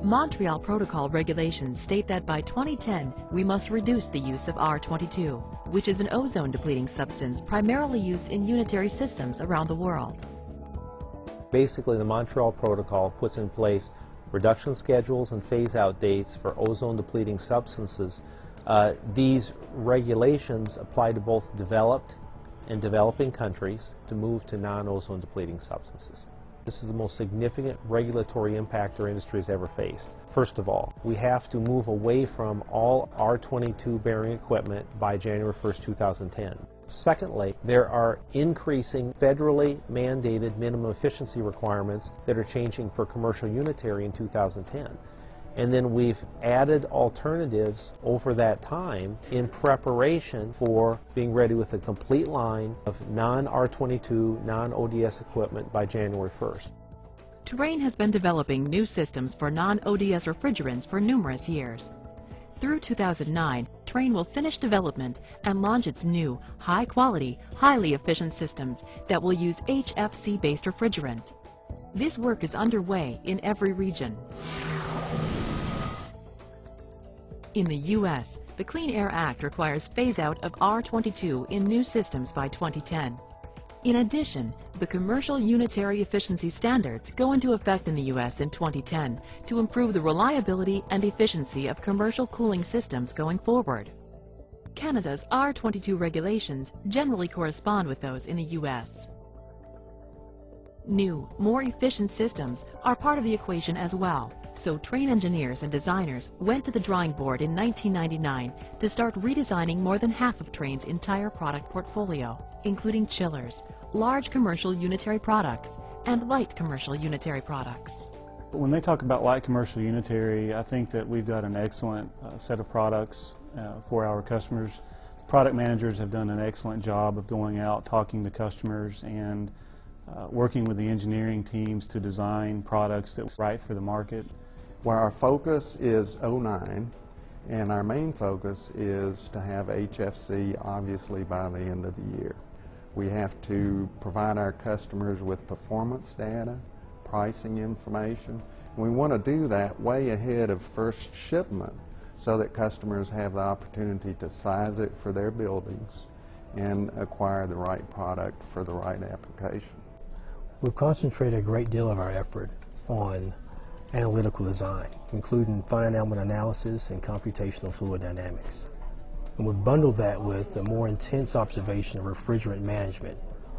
Montreal Protocol regulations state that by 2010, we must reduce the use of R22, which is an ozone-depleting substance primarily used in unitary systems around the world. Basically, the Montreal Protocol puts in place reduction schedules and phase-out dates for ozone-depleting substances. These regulations apply to both developed and developing countries to move to non-ozone depleting substances. This is the most significant regulatory impact our industry has ever faced. First of all, we have to move away from all R22 bearing equipment by January 1st, 2010. Secondly, there are increasing federally mandated minimum efficiency requirements that are changing for commercial unitary in 2010. And then we've added alternatives over that time in preparation for being ready with a complete line of non-R22, non-ODS equipment by January 1st. Trane has been developing new systems for non-ODS refrigerants for numerous years. Through 2009, Trane will finish development and launch its new, high-quality, highly efficient systems that will use HFC-based refrigerant. This work is underway in every region. In the U.S., the Clean Air Act requires phase-out of R22 in new systems by 2010. In addition, the commercial unitary efficiency standards go into effect in the U.S. in 2010 to improve the reliability and efficiency of commercial cooling systems going forward. Canada's R22 regulations generally correspond with those in the U.S. New, more efficient systems are part of the equation as well. So Trane engineers and designers went to the drawing board in 1999 to start redesigning more than half of Trane's entire product portfolio, including chillers, large commercial unitary products, and light commercial unitary products. When they talk about light commercial unitary, I think that we've got an excellent set of products for our customers. Product managers have done an excellent job of going out, talking to customers, and working with the engineering teams to design products that are right for the market. Where our focus is 09, and our main focus is to have HFC obviously by the end of the year. We have to provide our customers with performance data, pricing information, and we want to do that way ahead of first shipment so that customers have the opportunity to size it for their buildings and acquire the right product for the right application. We've concentrated a great deal of our effort on analytical design, including finite element analysis and computational fluid dynamics. And we've bundled that with a more intense observation of refrigerant management,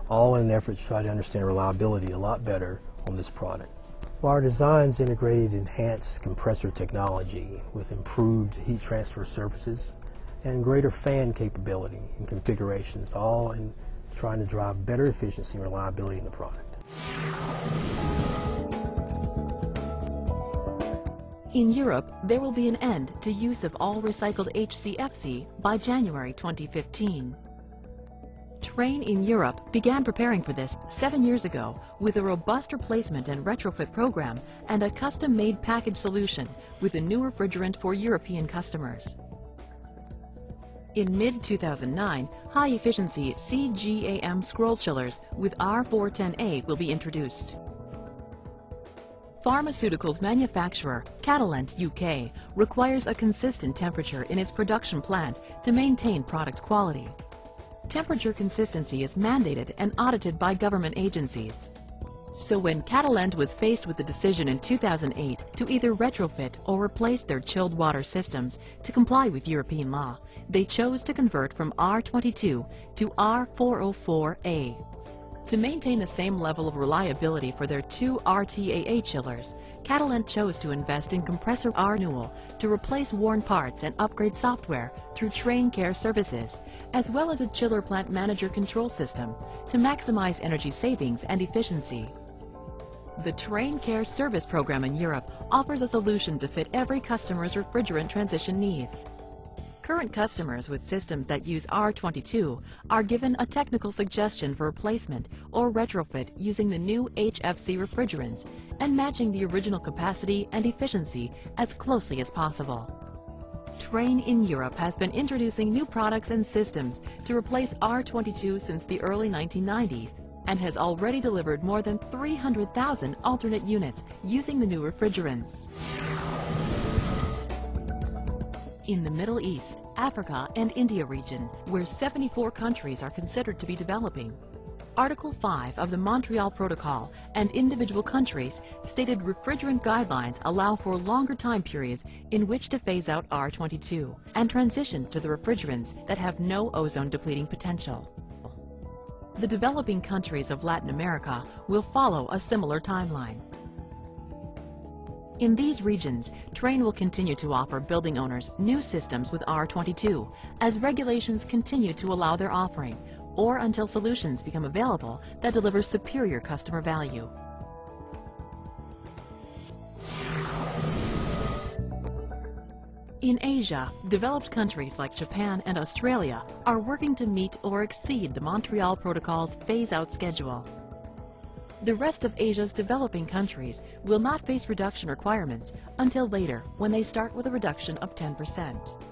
all in an effort to try to understand reliability a lot better on this product. Well, our designs integrated enhanced compressor technology with improved heat transfer surfaces and greater fan capability and configurations, all in trying to drive better efficiency and reliability in the product. In Europe, there will be an end to use of all recycled HCFC by January 2015. Trane in Europe began preparing for this 7 years ago with a robust replacement and retrofit program and a custom-made package solution with a new refrigerant for European customers. In mid-2009, high-efficiency CGAM scroll chillers with R410A will be introduced. Pharmaceuticals manufacturer Catalent UK requires a consistent temperature in its production plant to maintain product quality. Temperature consistency is mandated and audited by government agencies. So when Catalent was faced with the decision in 2008 to either retrofit or replace their chilled water systems to comply with European law, they chose to convert from R22 to R404A. To maintain the same level of reliability for their two RTAA chillers, Catalent chose to invest in compressor renewal to replace worn parts and upgrade software through Trane Care Services, as well as a chiller plant manager control system to maximize energy savings and efficiency. The Trane Care Service program in Europe offers a solution to fit every customer's refrigerant transition needs. Current customers with systems that use R22 are given a technical suggestion for replacement or retrofit using the new HFC refrigerants and matching the original capacity and efficiency as closely as possible. Trane in Europe has been introducing new products and systems to replace R22 since the early 1990s and has already delivered more than 300,000 alternate units using the new refrigerants. in the Middle East, Africa, and India region, where 74 countries are considered to be developing. Article 5 of the Montreal Protocol and individual countries stated refrigerant guidelines allow for longer time periods in which to phase out R22 and transition to the refrigerants that have no ozone depleting potential. The developing countries of Latin America will follow a similar timeline. In these regions, Trane will continue to offer building owners new systems with R22 as regulations continue to allow their offering, or until solutions become available that deliver superior customer value. In Asia, developed countries like Japan and Australia are working to meet or exceed the Montreal Protocol's phase-out schedule. The rest of Asia's developing countries will not face reduction requirements until later, when they start with a reduction of 10%.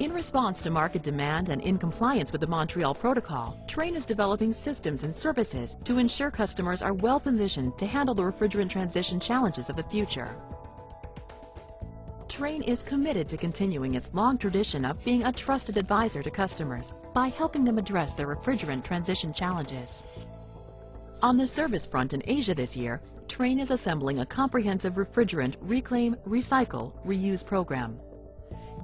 In response to market demand and in compliance with the Montreal Protocol, Trane is developing systems and services to ensure customers are well positioned to handle the refrigerant transition challenges of the future. Trane is committed to continuing its long tradition of being a trusted advisor to customers by helping them address their refrigerant transition challenges. On the service front in Asia this year, Trane is assembling a comprehensive refrigerant reclaim, recycle, reuse program.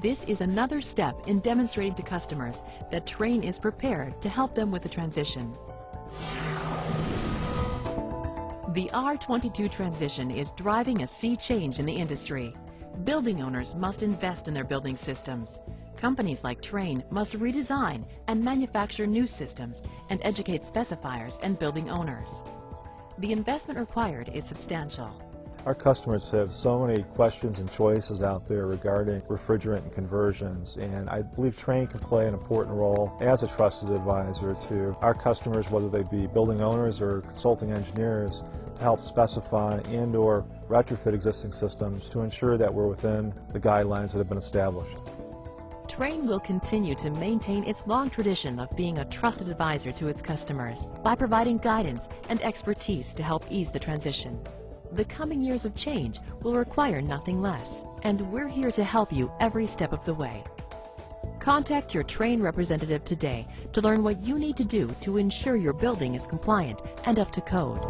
This is another step in demonstrating to customers that Trane is prepared to help them with the transition. The R22 transition is driving a sea change in the industry. Building owners must invest in their building systems. Companies like Trane must redesign and manufacture new systems and educate specifiers and building owners. The investment required is substantial. Our customers have so many questions and choices out there regarding refrigerant and conversions, and I believe Trane can play an important role as a trusted advisor to our customers, whether they be building owners or consulting engineers, to help specify and/or retrofit existing systems to ensure that we're within the guidelines that have been established. Trane will continue to maintain its long tradition of being a trusted advisor to its customers by providing guidance and expertise to help ease the transition. The coming years of change will require nothing less, and we're here to help you every step of the way. Contact your Trane representative today to learn what you need to do to ensure your building is compliant and up to code.